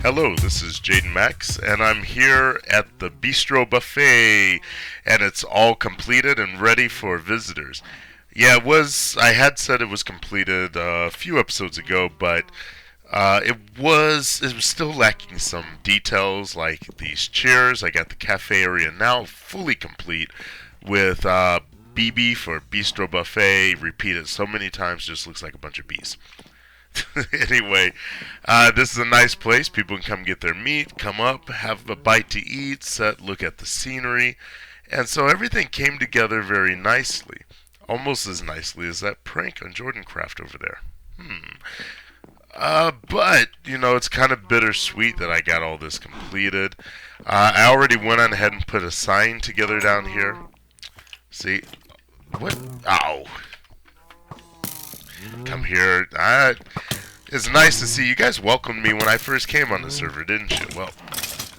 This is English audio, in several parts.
Hello, this is Jaden Max, and I'm here at the Bistro Buffet, and it's all completed and ready for visitors. Yeah, I had said it was completed a few episodes ago, but it was still lacking some details like these chairs. I got the cafe area now fully complete with BB for Bistro Buffet, repeated so many times, just looks like a bunch of bees. Anyway, this is a nice place. People can come get their meat, come up, have a bite to eat, look at the scenery. And so everything came together very nicely. Almost as nicely as that prank on Jordan Craft over there. But it's kind of bittersweet that I got all this completed. I already went on ahead and put a sign together down here. See? What? Ow. Come here. It's nice to see you guys welcomed me when I first came on the server, didn't you? Well,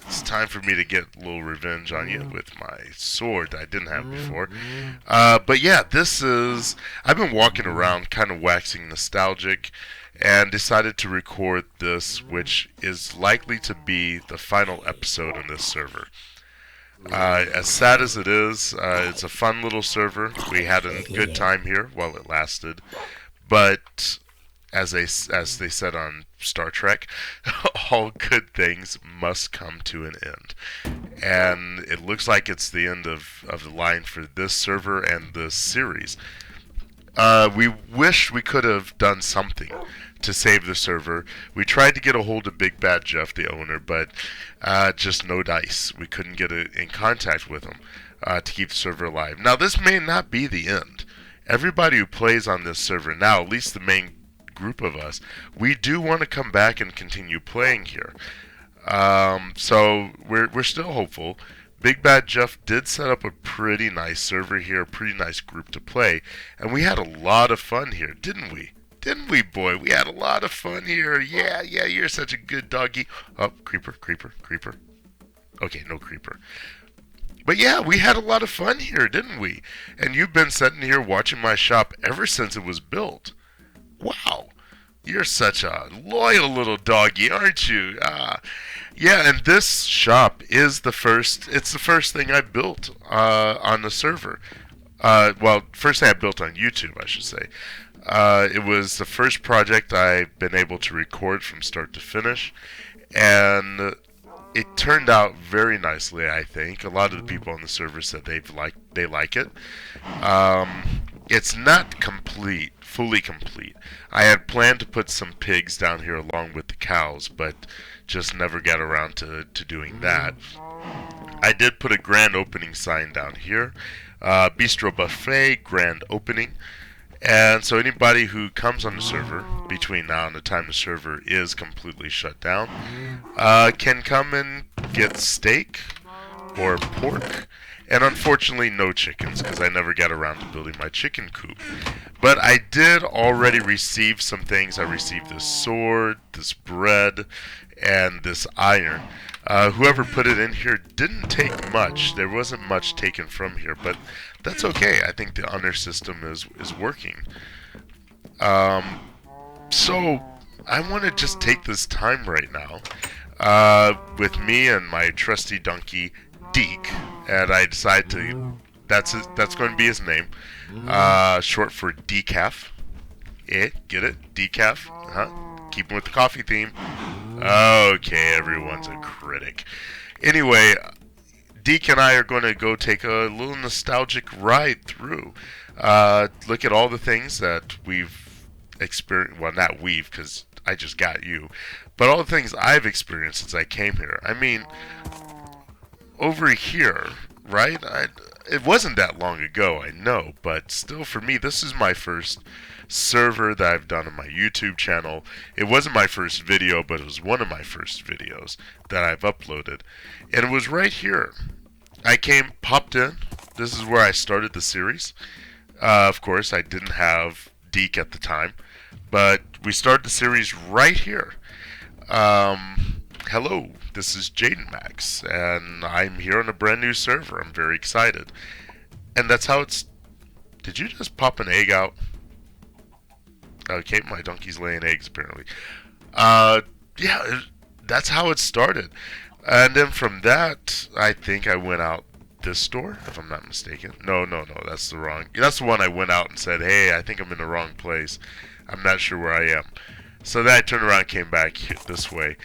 it's time for me to get a little revenge on you with my sword that I didn't have before. But yeah, I've been walking around kind of waxing nostalgic and decided to record this, which is likely to be the final episode on this server. As sad as it is, it's a fun little server. We had a good time here while it lasted. But as they said on Star Trek, all good things must come to an end. And it looks like it's the end of the line for this server and this series. We wish we could have done something to save the server. We tried to get a hold of Big Bad Jeff, the owner, but just no dice. We couldn't get in contact with him to keep the server alive. Now, this may not be the end. Everybody who plays on this server now, at least the main group of us, we do want to come back and continue playing here. So we're still hopeful. Big Bad Jeff did set up a pretty nice server here, a pretty nice group to play, and we had a lot of fun here, didn't we? Didn't we, boy? We had a lot of fun here. Yeah, you're such a good doggy. Oh, creeper. Okay, no creeper. But yeah, we had a lot of fun here, didn't we? And you've been sitting here watching my shop ever since it was built. Wow, you're such a loyal little doggy, aren't you? Yeah, and this shop is it's the first thing I built on the server. First thing I built on YouTube, I should say. It was the first project I've been able to record from start to finish, and it turned out very nicely, I think. A lot of the people on the server said they like it. It's not fully complete. I had planned to put some pigs down here along with the cows, but just never got around to doing that. I did put a grand opening sign down here. Bistro Buffet, grand opening. And so anybody who comes on the server between now and the time the server is completely shut down can come and get steak or pork. And unfortunately no chickens, because I never got around to building my chicken coop. But I did already receive some things. I received this sword, this bread, and this iron. Whoever put it in here didn't take much. There wasn't much taken from here, but that's okay. I think the honor system is working. So I want to just take this time right now with me and my trusty donkey Deke, and I decide that's going to be his name, short for decaf. Get it? Decaf? Keeping with the coffee theme. Okay, everyone's a critic. Anyway, Deke and I are going to go take a little nostalgic ride through. Look at all the things that we've experienced. Well, not we've, because I just got you. But all the things I've experienced since I came here. I mean, over here, right? It wasn't that long ago, I know. But still, for me, this is my first server that I've done on my YouTube channel. It wasn't my first video, but it was one of my first videos that I've uploaded. And it was right here. I popped in. This is where I started the series. Of course, I didn't have Deke at the time, but we started the series right here. Hello, this is Jaden Max, and I'm here on a brand new server. I'm very excited. And that's how it's... Did you just pop an egg out? Okay, my donkey's laying eggs, apparently. Yeah, that's how it started. And then from that, I think I went out this door, if I'm not mistaken. No, that's the wrong. That's the one I went out and said, "Hey, I think I'm in the wrong place. I'm not sure where I am." So then I turned around, and came back this way,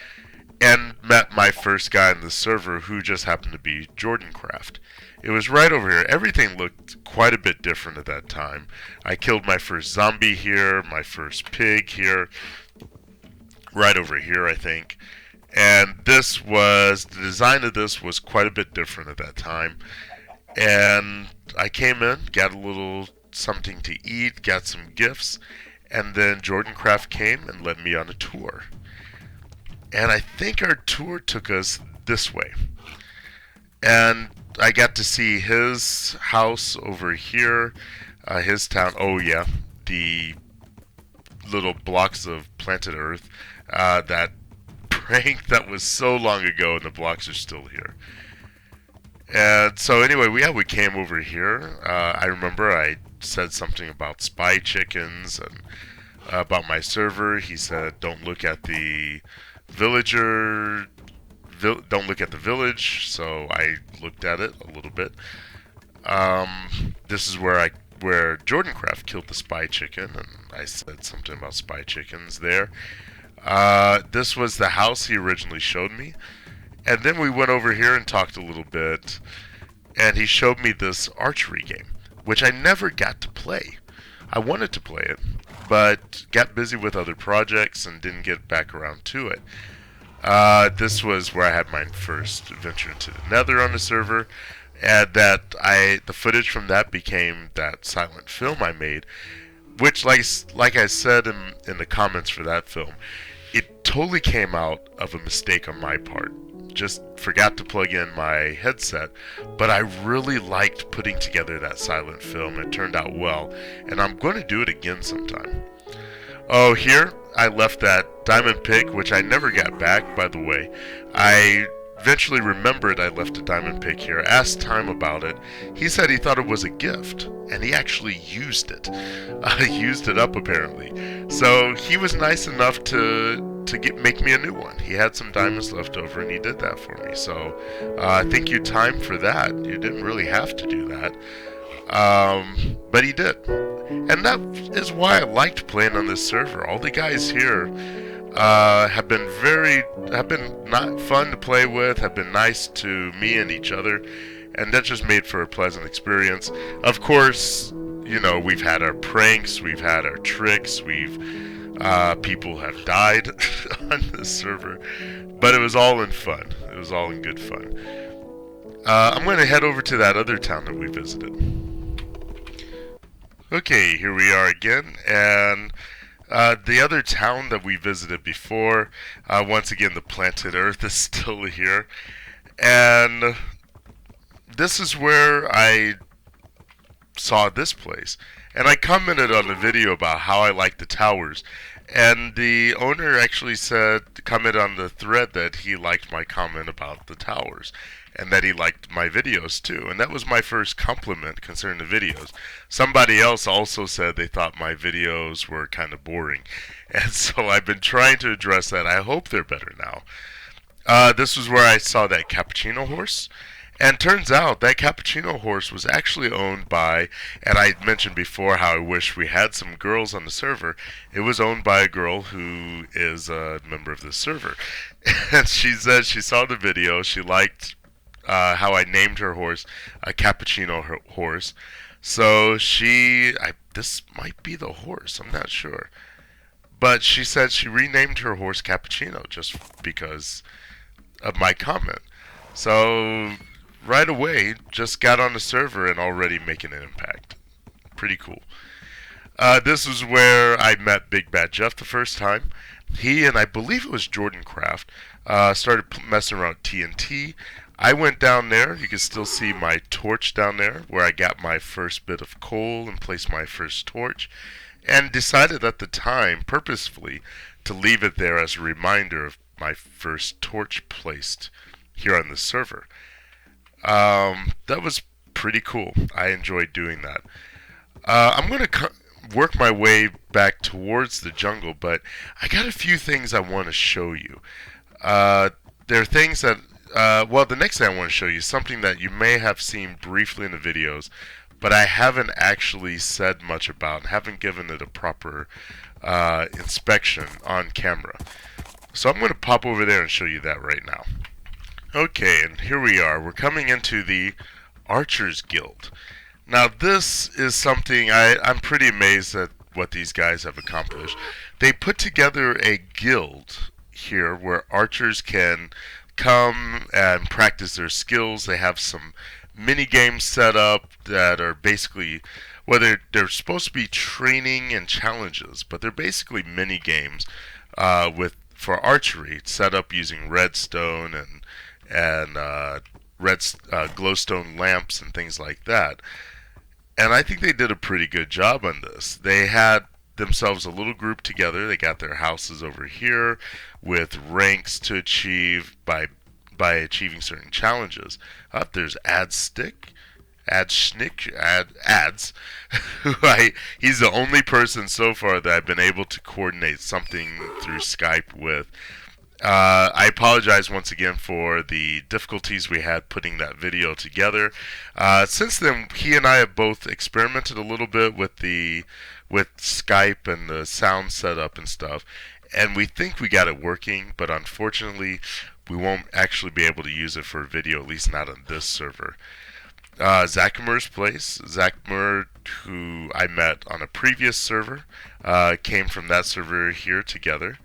and met my first guy on the server, who just happened to be Jordan Craft. It was right over here. Everything looked quite a bit different at that time. I killed my first zombie here, my first pig here, right over here, I think. And the design of this was quite a bit different at that time. And I came in, got a little something to eat, got some gifts, and then Jordan Craft came and led me on a tour. And I think our tour took us this way. And I got to see his house over here, his town. Oh yeah, the little blocks of planted earth, that prank that was so long ago, and the blocks are still here. And so anyway, we came over here. I remember I said something about spy chickens and about my server. He said, "Don't look at the villager. Don't look at the village." So I looked at it a little bit. This is where Jordan Craft killed the spy chicken, and I said something about spy chickens there. This was the house he originally showed me. And then we went over here and talked a little bit, and he showed me this archery game, which I never got to play. I wanted to play it, but got busy with other projects and didn't get back around to it. This was where I had my first venture into the Nether on the server, and the footage from that became that silent film I made, which, like I said in the comments for that film, it totally came out of a mistake on my part. Just forgot to plug in my headset, but I really liked putting together that silent film. It turned out well, and I'm going to do it again sometime. Oh, here I left that diamond pick, which I never got back, by the way. I eventually remembered I left a diamond pick here, asked Time about it. He said he thought it was a gift, and he actually used it. Used it up, apparently. So he was nice enough to make me a new one. He had some diamonds left over, and he did that for me. So thank you, Time, for that. You didn't really have to do that, but he did. And that is why I liked playing on this server. All the guys here have been not fun to play with, have been nice to me and each other, and that just made for a pleasant experience. Of course, we've had our pranks, we've had our tricks, people have died on this server, but it was all in fun. It was all in good fun. I'm going to head over to that other town that we visited. Okay, here we are again, and the other town that we visited before, once again, the planted earth is still here, and this is where I saw this place. And I commented on the video about how I like the towers, and the owner actually commented on the thread that he liked my comment about the towers, and that he liked my videos too. And that was my first compliment concerning the videos. Somebody else also said they thought my videos were kind of boring, and so I've been trying to address that. I hope they're better now. This was where I saw that cappuccino horse. And turns out that cappuccino horse was actually owned by, and I mentioned before how I wish we had some girls on the server. It was owned by a girl who is a member of the server. And she said she saw the video, she liked how I named her horse a cappuccino horse. So this might be the horse, I'm not sure. But she said she renamed her horse Cappuccino just because of my comment. So right away, just got on the server and already making an impact. Pretty cool. This was where I met Big Bad Jeff the first time. He and I believe it was Jordan Craft started messing around with TNT. I went down there. You can still see my torch down there where I got my first bit of coal and placed my first torch, and decided at the time, purposefully, to leave it there as a reminder of my first torch placed here on the server. That was pretty cool. I enjoyed doing that. I'm going to work my way back towards the jungle, but I got a few things I want to show you. There are things that, well, the next thing I want to show you is something that you may have seen briefly in the videos, but I haven't actually said much about, haven't given it a proper inspection on camera. So I'm going to pop over there and show you that right now. Okay, and here we are. We're coming into the Archers Guild. Now this is something I'm pretty amazed at what these guys have accomplished. They put together a guild here where archers can come and practice their skills. They have some mini games set up that are basically, well, they're supposed to be training and challenges, but they're basically mini games for archery, set up using redstone and glowstone lamps and things like that. And I think they did a pretty good job on this. They had themselves a little group together. They got their houses over here with ranks to achieve by achieving certain challenges. Up there's Ads. He's the only person so far that I've been able to coordinate something through Skype with. I apologize once again for the difficulties we had putting that video together. Since then, he and I have both experimented a little bit with Skype and the sound setup and stuff, and we think we got it working, but unfortunately, we won't actually be able to use it for a video, at least not on this server. Zachamer's place. Zachamer, who I met on a previous server, came from that server here together.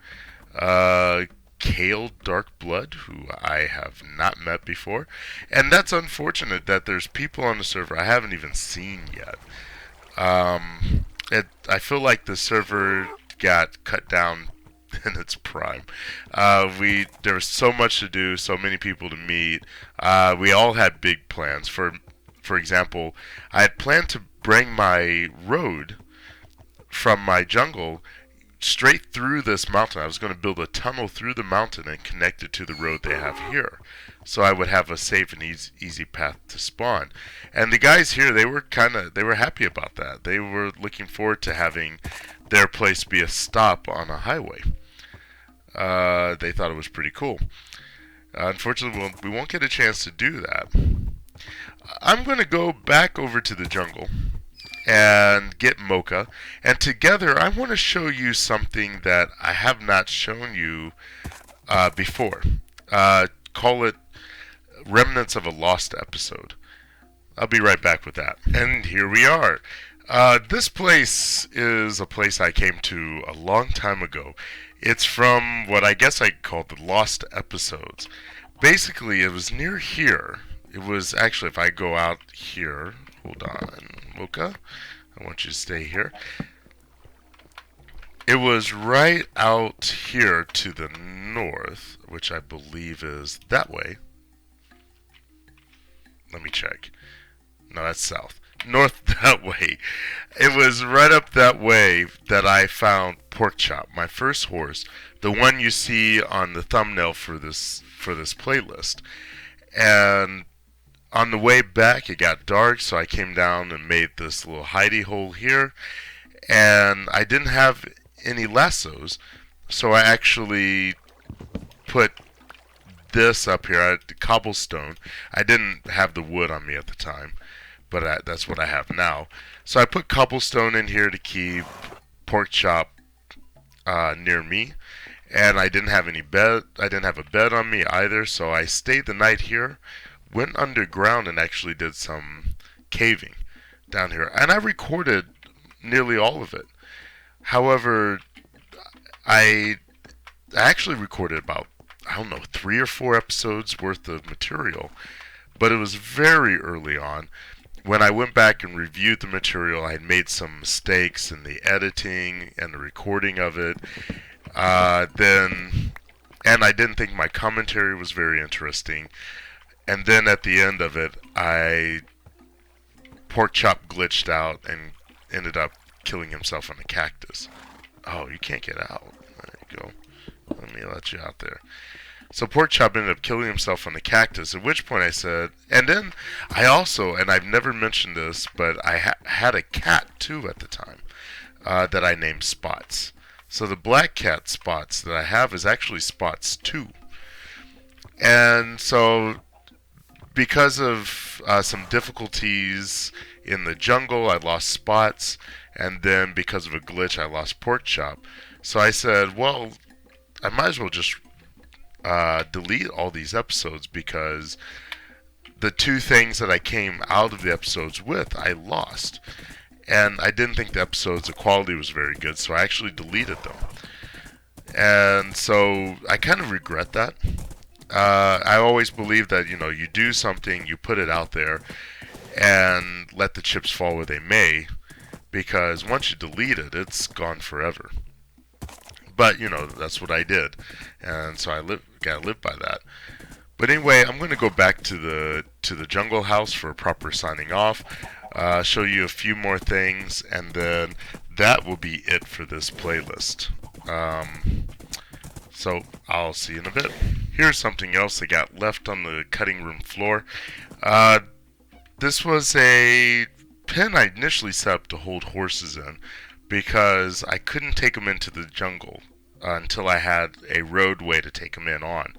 Kale Darkblood, who I have not met before. And that's unfortunate that there's people on the server I haven't even seen yet. I feel like the server got cut down in its prime. There was so much to do, so many people to meet. We all had big plans. For example, I had planned to bring my road from my jungle straight through this mountain. I was going to build a tunnel through the mountain and connect it to the road they have here, so I would have a safe and easy path to spawn. And the guys here, they were happy about that. They were looking forward to having their place be a stop on a highway. They thought it was pretty cool. Unfortunately, we won't get a chance to do that. I'm going to go back over to the jungle and get Mocha, and together I want to show you something that I have not shown you before. Call it Remnants of a Lost Episode. I'll be right back with that. And here we are. This place is a place I came to a long time ago. It's from what I guess I call the Lost Episodes. Basically, it was near here. It was actually, if I go out here, hold on, Mocha, I want you to stay here. It was right out here to the north, which I believe is that way. Let me check. No, that's south. North that way. It was right up that way that I found Porkchop, my first horse, the one you see on the thumbnail for this playlist. And on the way back, it got dark, so I came down and made this little hidey hole here. And I didn't have any lassos, so I actually put this up here. I had the cobblestone. I didn't have the wood on me at the time, but that's what I have now. So I put cobblestone in here to keep Porkchop near me. And I didn't have any bed. I didn't have a bed on me either, so I stayed the night here. Went underground and actually did some caving down here. And I recorded nearly all of it. However, I actually recorded about, 3 or 4 episodes worth of material. But it was very early on. When I went back and reviewed the material, I had made some mistakes in the editing and the recording of it. And I didn't think my commentary was very interesting. And then at the end of it, Porkchop glitched out and ended up killing himself on a cactus. Oh, you can't get out. There you go. Let me let you out there. So Porkchop ended up killing himself on a cactus, at which point I said, and then I also, and I've never mentioned this, but I had a cat too at the time that I named Spots. So the black cat Spots that I have is actually Spots 2. And so, because of some difficulties in the jungle, I lost spots, and then because of a glitch, I lost pork chop. So I said, well, I might as well just delete all these episodes because the two things that I came out of the episodes with, I lost. And I didn't think the episodes, the quality was very good, so I actually deleted them. And so I kind of regret that. I always believe that, you do something, you put it out there, and let the chips fall where they may, because once you delete it, it's gone forever. But that's what I did, and so gotta live by that. But anyway, I'm going to go back to the jungle house for a proper signing off. Show you a few more things, and then that will be it for this playlist. So I'll see you in a bit. Here's something else that got left on the cutting room floor. This was a pen I initially set up to hold horses in because I couldn't take them into the jungle until I had a roadway to take them in on.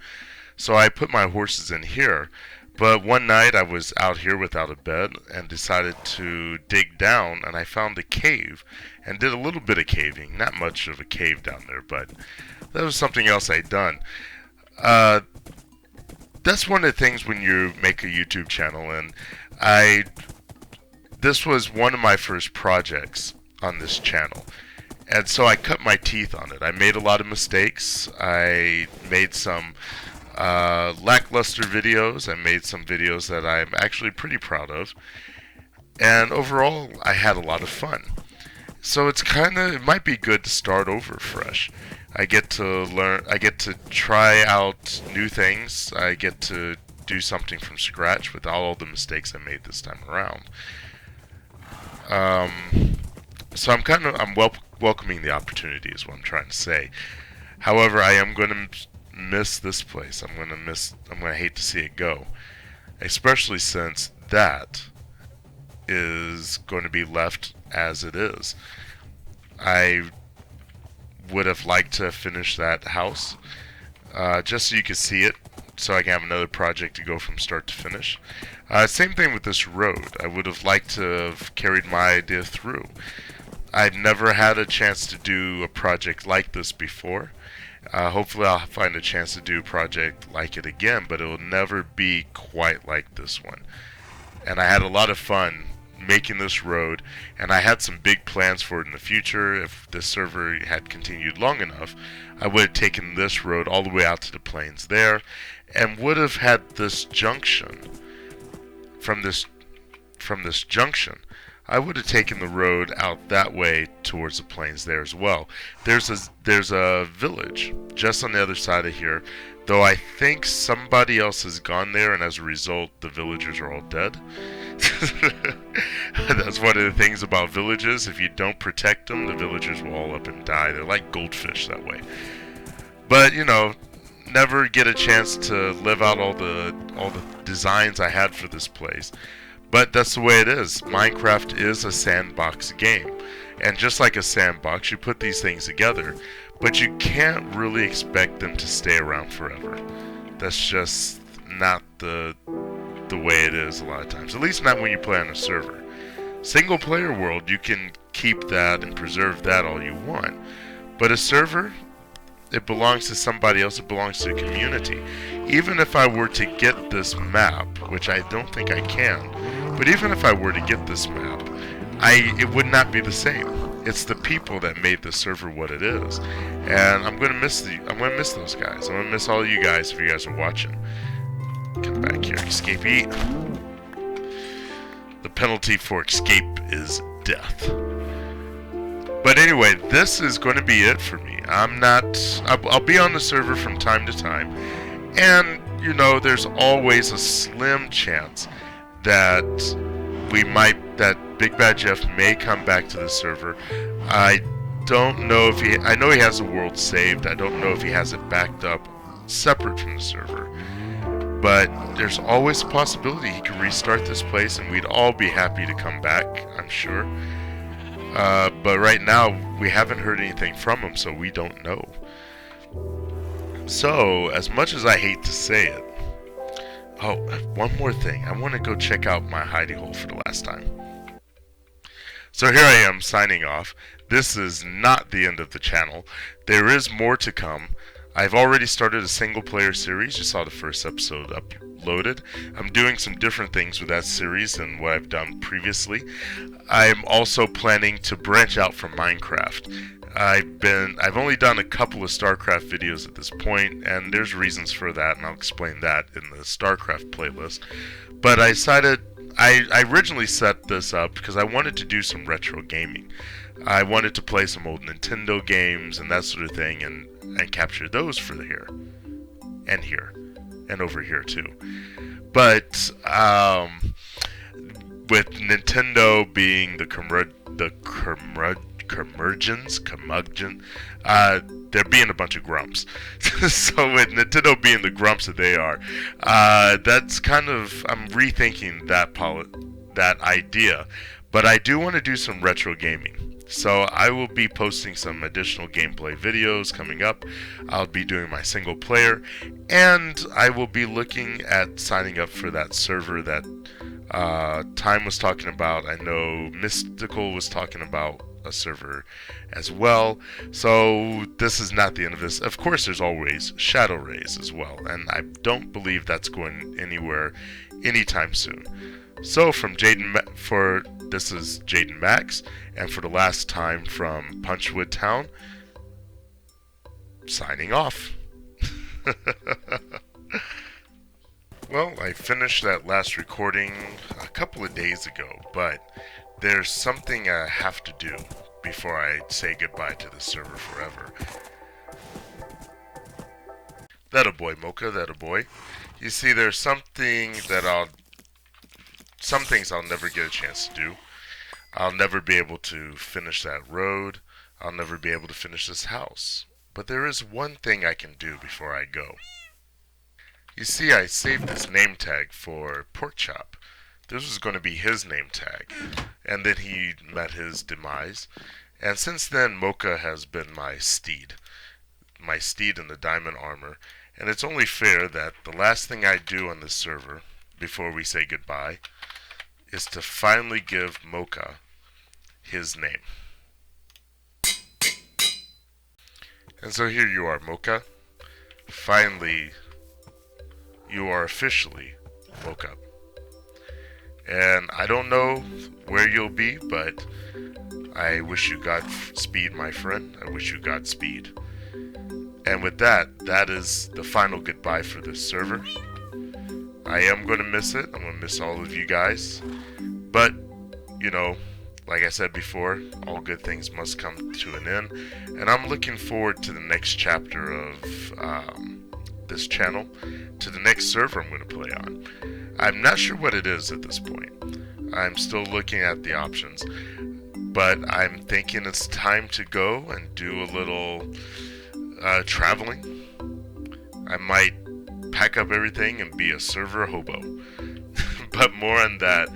So I put my horses in here, but one night I was out here without a bed and decided to dig down, and I found a cave and did a little bit of caving. Not much of a cave down there, but that was something else I'd done. That's one of the things when you make a YouTube channel, and this was one of my first projects on this channel. And so I cut my teeth on it. I made a lot of mistakes. I made some lackluster videos. I made some videos that I'm actually pretty proud of. And overall, I had a lot of fun. So it might be good to start over fresh. I get to learn, I get to try out new things. I get to do something from scratch without all the mistakes I made this time around. So I'm welcoming the opportunity is what I'm trying to say. However, I am going to miss this place. I'm going to hate to see it go. Especially since that is going to be left as it is. I would have liked to finish that house, just so you could see it, so I can have another project to go from start to finish. Same thing with this road. I would have liked to have carried my idea through. I've never had a chance to do a project like this before. Hopefully I'll find a chance to do a project like it again, but it will never be quite like this one. And I had a lot of fun making this road, and I had some big plans for it in the future. If this server had continued long enough, I would have taken this road all the way out to the plains there, and would have had this junction. From this junction, I would have taken the road out that way towards the plains there as well. There's a village just on the other side of here, though I think somebody else has gone there, and as a result, the villagers are all dead. That's one of the things about villages. If you don't protect them, the villagers will all up and die. They're like goldfish that way. But never get a chance to live out all the designs I had for this place. But that's the way it is. Minecraft is a sandbox game. And just like a sandbox, you put these things together, but you can't really expect them to stay around forever. That's just not the way it is a lot of times. At least not when you play on a server. Single player world, you can keep that and preserve that all you want. But a server, it belongs to somebody else. It belongs to the community. Even if I were to get this map, which I don't think I can, but even if I were to get this map, it would not be the same. It's the people that made the server what it is, and I'm gonna miss those guys. I'm gonna miss all you guys if you guys are watching. Come back here, escapee. The penalty for escape is death. But anyway, this is going to be it for me. I'll be on the server from time to time, and there's always a slim chance that Big Bad Jeff may come back to the server. I don't know if I know he has the world saved. I don't know if he has it backed up separate from the server. But there's always a possibility he could restart this place, and we'd all be happy to come back, I'm sure. But right now, we haven't heard anything from him, so we don't know. So, as much as I hate to say it, Oh, one more thing. I want to go check out my hidey hole for the last time. So here I am signing off. This is not the end of the channel. There is more to come. I've already started a single player series. You saw the first episode uploaded. I'm doing some different things with that series than what I've done previously. I'm also planning to branch out from Minecraft. I've only done a couple of StarCraft videos at this point, and there's reasons for that, and I'll explain that in the StarCraft playlist. But I originally set this up because I wanted to do some retro gaming. I wanted to play some old Nintendo games and that sort of thing, and capture those for here, and over here too. But with Nintendo being the curmudgeon, they're being a bunch of grumps. So with Nintendo being the grumps that they are, that's kind of, I'm rethinking that idea. But I do want to do some retro gaming. So I will be posting some additional gameplay videos coming up. I'll be doing my single player, and I will be looking at signing up for that server that Time was talking about. I know Mystical was talking about a server as well. So this is not the end of this. Of course, there's always Shadow Rays as well, and I don't believe that's going anywhere anytime soon. So from this is Jaden Max, and for the last time from Punchwood Town, signing off. Well, I finished that last recording a couple of days ago, but there's something I have to do before I say goodbye to the server forever. That a boy, Mocha, that a boy. You see, there's some things I'll never get a chance to do. I'll never be able to finish that road. I'll never be able to finish this house. But there is one thing I can do before I go. You see, I saved this name tag for Porkchop. This was going to be his name tag. And then he met his demise. And since then, Mocha has been my steed. My steed in the diamond armor. And it's only fair that the last thing I do on this server, before we say goodbye, is to finally give Mocha his name. And so here you are, Mocha. Finally, you are officially woke up. And I don't know where you'll be, but I wish you Godspeed, my friend. I wish you Godspeed. And with that, that is the final goodbye for this server. I am going to miss it. I'm going to miss all of you guys. But, you know, like I said before, all good things must come to an end. And I'm looking forward to the next chapter of this channel, to the next server I'm going to play on. I'm not sure what it is at this point. I'm still looking at the options. But I'm thinking it's time to go and do a little traveling. I might pack up everything and be a server hobo. But more on that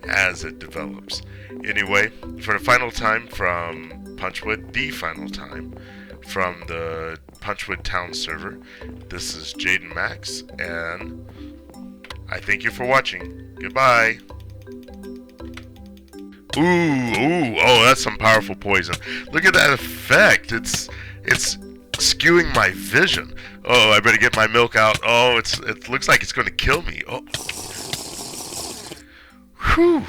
as it develops. Anyway, for the final time from Punchwood, the final time from the Punchwood Town server, this is Jaden Max, and I thank you for watching. Goodbye. Ooh, oh, that's some powerful poison. Look at that effect. It's skewing my vision. Oh, I better get my milk out. Oh, it looks like it's going to kill me. Oh. Whew.